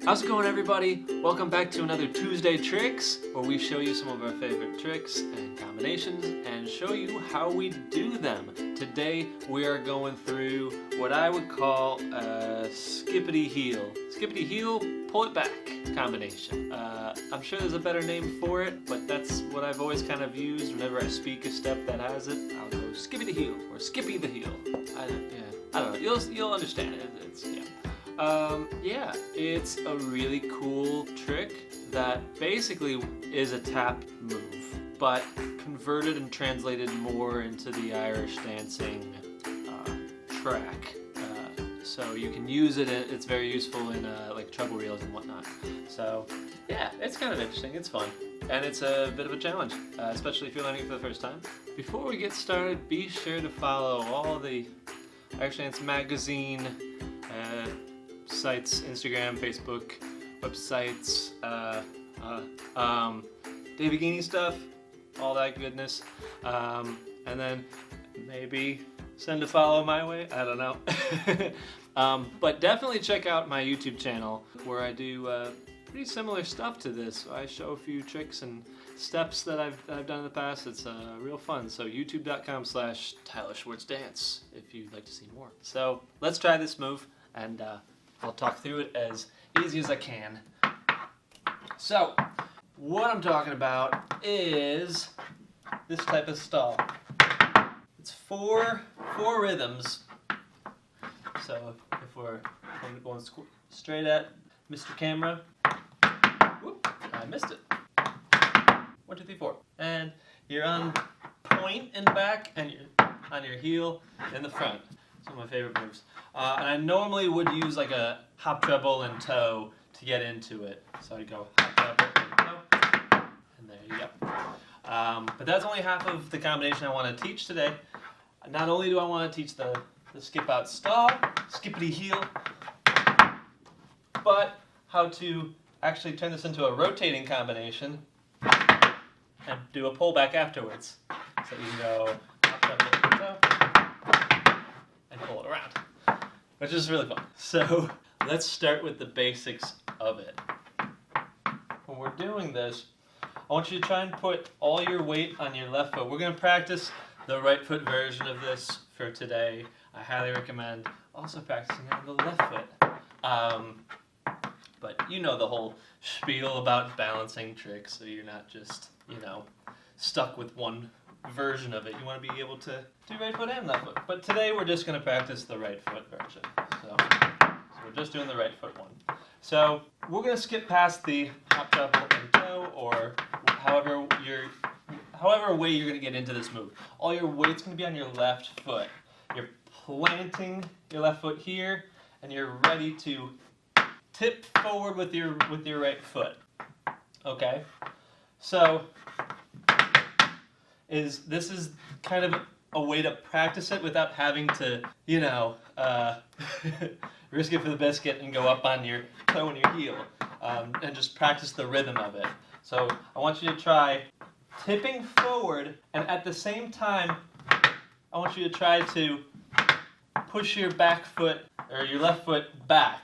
How's it going, everybody? Welcome back to another Tuesday Tricks, where we show you some of our favorite tricks and combinations and show you how we do them. Today we are going through what I would call a skippity heel. Skippity heel, pull it back combination. I'm sure there's a better name for it, but that's what I've always kind of used whenever I speak a step that has it. I'll go skippity heel or skippy the heel. I don't know. You'll understand it. It's a really cool trick that basically is a tap move, but converted and translated more into the Irish dancing track. So you can use it. It's very useful in like treble reels and whatnot. So yeah, it's kind of interesting. It's fun, and it's a bit of a challenge, especially if you're learning it for the first time. Before we get started, be sure to follow all the Irish Dance Magazine sites, Instagram, Facebook, websites, David Geaney stuff, all that goodness, and then maybe send a follow my way, I don't know. But definitely check out my YouTube channel where I do pretty similar stuff to this. I show a few tricks and steps that I've done in the past. It's real fun. So youtube.com/Tyler Schwartz Dance if you'd like to see more. So let's try this move, and I'll talk through it as easy as I can. So what I'm talking about is this type of stall. It's four rhythms. So if we're going straight at Mr. Camera, whoop, I missed it. 1, 2, 3, 4, and you're on point in the back, and you're on your heel in the front. It's one of my favorite moves. And I normally would use like a hop, treble, and toe to get into it. So I'd go hop, treble, and toe, and there you go. But that's only half of the combination I want to teach today. Not only do I want to teach the skip out stall, skippity heel, but how to actually turn this into a rotating combination and do a pullback afterwards. So you can go hop, treble, and toe, and pull it around, which is really fun. So let's start with the basics of it. When we're doing this, I want you to try and put all your weight on your left foot. We're going to practice the right foot version of this for today. I highly recommend also practicing on the left foot. But you know the whole spiel about balancing tricks, so you're not just, stuck with one version of it. You want to be able to do right foot and left foot. But today we're just going to practice the right foot version. So we're just doing the right foot one. So we're going to skip past the hop, treble, and toe, or however way you're going to get into this move. All your weight's going to be on your left foot. You're planting your left foot here, and you're ready to tip forward with your right foot. Okay? So this is kind of a way to practice it without having to, risk it for the biscuit and go up on your toe and your heel, and just practice the rhythm of it. So I want you to try tipping forward, and at the same time, I want you to try to push your back foot, or your left foot back.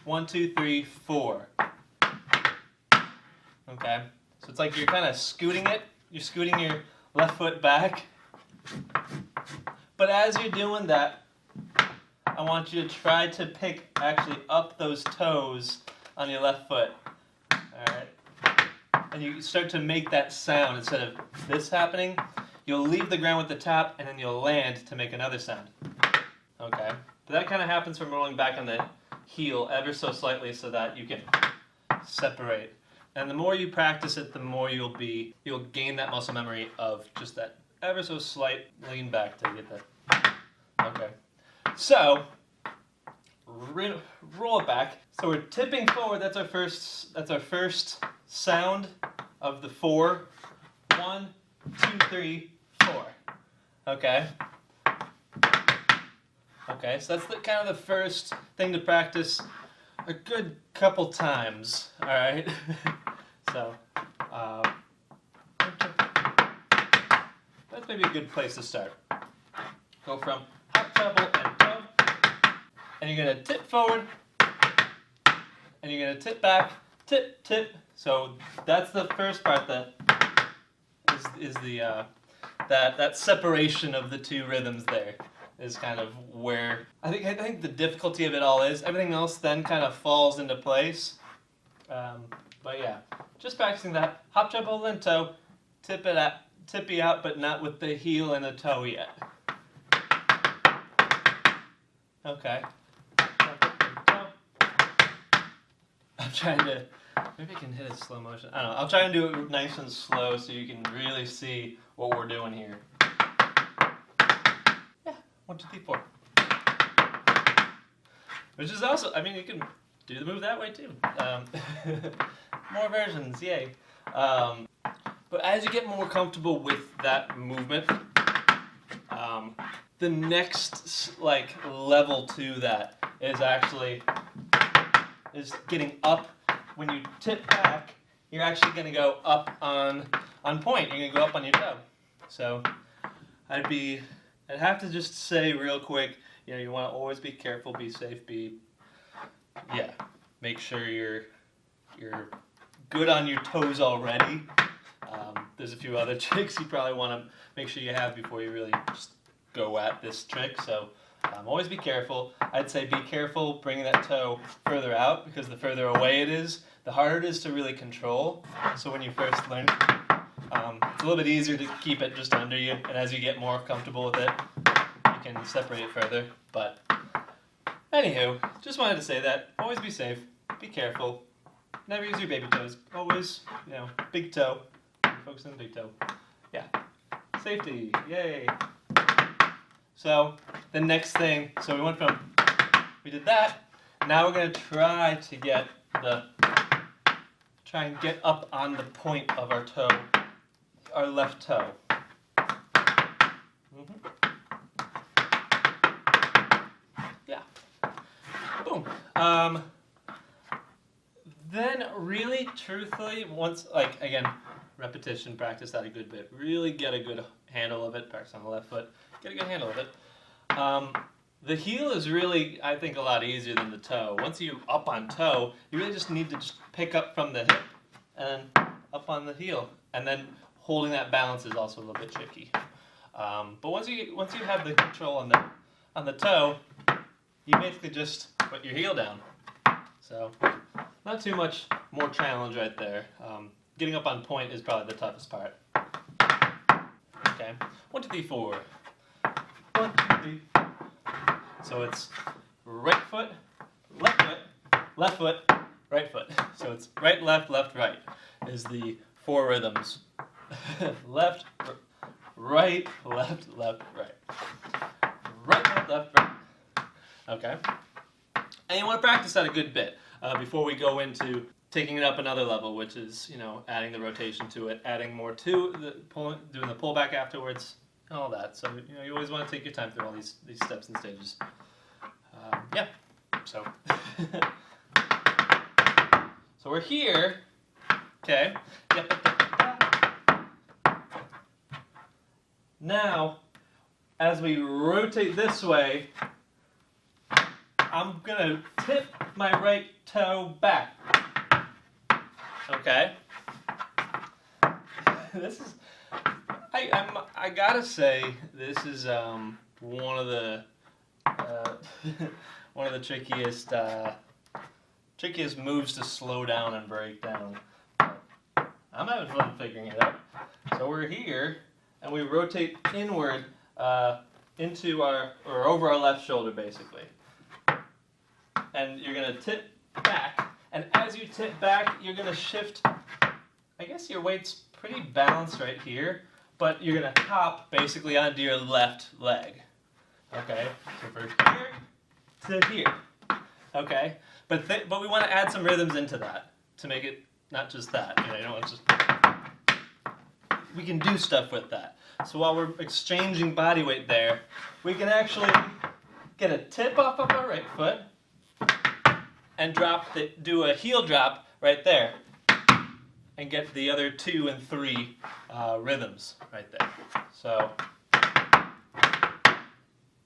1, 2, 3, 4. Okay? So it's like you're kind of scooting it. You're scooting your left foot back. But as you're doing that, I want you to try to pick actually up those toes on your left foot. Alright? And you start to make that sound instead of this happening. You'll leave the ground with the tap, and then you'll land to make another sound. Okay? But that kind of happens from rolling back on the heel ever so slightly so that you can separate. And the more you practice it, the more you'll gain that muscle memory of just that ever so slight lean back to get that. Okay. So roll it back. So we're tipping forward. That's our first sound of the 4. 1, 2, 3, 4. Okay. Okay, so that's kind of the first thing to practice a good couple times. All right. So that's maybe a good place to start. Go from hop, treble, and toe, and you're gonna tip forward, and you're gonna tip back, tip, tip. So that's the first part that is the that separation of the two rhythms there is kind of where I think the difficulty of it all is. Everything else then kind of falls into place. But yeah, just practicing that. Hop, jump, hold, and toe. Tippy out, but not with the heel and the toe yet. Okay. I'm trying to, maybe I can hit it slow motion. I don't know. I'll try and do it nice and slow so you can really see what we're doing here. Yeah, 1, 2, 3, 4. Which is also, I mean, you can do the move that way too. More versions, yay. But as you get more comfortable with that movement, the next like level to that is actually getting up. When you tip back, you're actually going to go up on point. You're going to go up on your toe. So I'd have to just say real quick, you know, you want to always be careful, be safe, make sure you're good on your toes already. There's a few other tricks you probably want to make sure you have before you really just go at this trick. So always be careful. I'd say be careful bringing that toe further out, because the further away it is, the harder it is to really control. So when you first learn, it's a little bit easier to keep it just under you, and as you get more comfortable with it, you can separate it further. But anywho, just wanted to say that. Always be safe. Be careful. Never use your baby toes. Always, you know, big toe. Focus on the big toe. Yeah. Safety. Yay. So the next thing, so we did that. Now we're going to try and get up on the point of our toe, our left toe. Yeah. Boom. Then really, truthfully, once, like, again, repetition, practice that a good bit. Really get a good handle of it. Practice on the left foot. Get a good handle of it. The heel is really, I think, a lot easier than the toe. Once you're up on toe, you really just need to just pick up from the hip and up on the heel. And then holding that balance is also a little bit tricky. But once you have the control on the toe, you basically just put your heel down. So not too much more challenge right there. Getting up on point is probably the toughest part. Okay, 1, 2, 3, 4. 1, 2, 3. So it's right foot, left foot, right foot. So it's right, left, right is the 4 rhythms. Left, right, left, right. Right, left, right. Okay. And you want to practice that a good bit before we go into taking it up another level, which is, you know, adding the rotation to it, adding more to doing the pullback afterwards, all that. So, you know, you always want to take your time through all these steps and stages. Yeah. So, so we're here. Okay. Now, as we rotate this way, I'm gonna tip my right toe back. Okay. This is, I gotta say, this is one of the trickiest moves to slow down and break down. I'm having fun figuring it out. So we're here, and we rotate inward into over our left shoulder, basically. And you're gonna tip back, and as you tip back, you're gonna shift. I guess your weight's pretty balanced right here, but you're gonna hop basically onto your left leg. Okay, so first here to here. Okay, but we want to add some rhythms into that to make it not just that. You know, it's just we can do stuff with that. So while we're exchanging body weight there, we can actually get a tip off of our right foot and do a heel drop right there, and get the other 2 and 3 rhythms right there. So,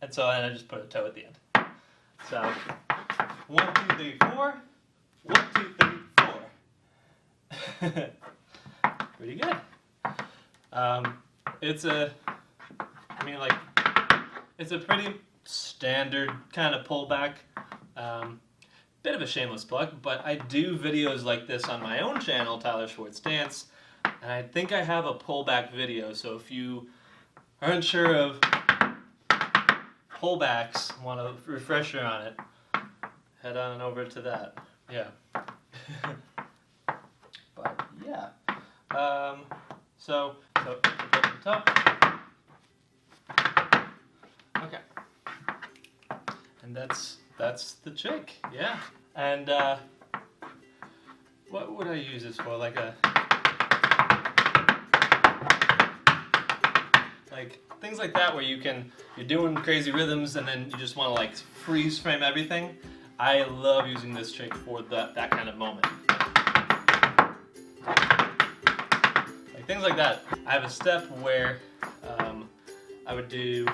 and I just put a toe at the end. So 1, 2, 3, 4. 1, 2, 3, 4. Pretty good. It's a pretty standard kind of pullback. Bit of a shameless plug, but I do videos like this on my own channel, Tyler Schwartz Dance, and I think I have a pullback video, so if you are unsure of pullbacks, want a refresher on it, head on over to that. Yeah. But yeah. So up the top. Okay. And that's the trick. Yeah. And what would I use this for? Like things like that where you're doing crazy rhythms and then you just want to like freeze frame everything. I love using this trick for that kind of moment. Like things like that. I have a step where I would do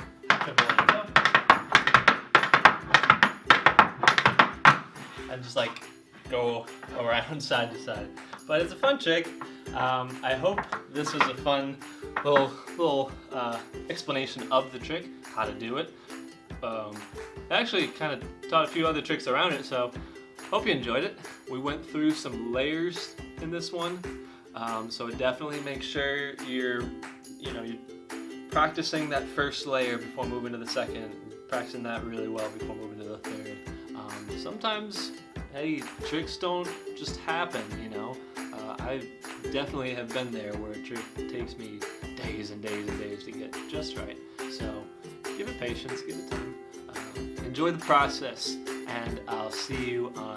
and just like go around side to side. But it's a fun trick. I hope this was a fun little explanation of the trick, how to do it. I actually kind of taught a few other tricks around it, so hope you enjoyed it. We went through some layers in this one, so definitely make sure you're practicing that first layer before moving to the second, practicing that really well before moving to the third. Sometimes, hey, tricks don't just happen, you know. I definitely have been there where a trick takes me days and days and days to get just right. So give it patience, give it time. Enjoy the process, and I'll see you on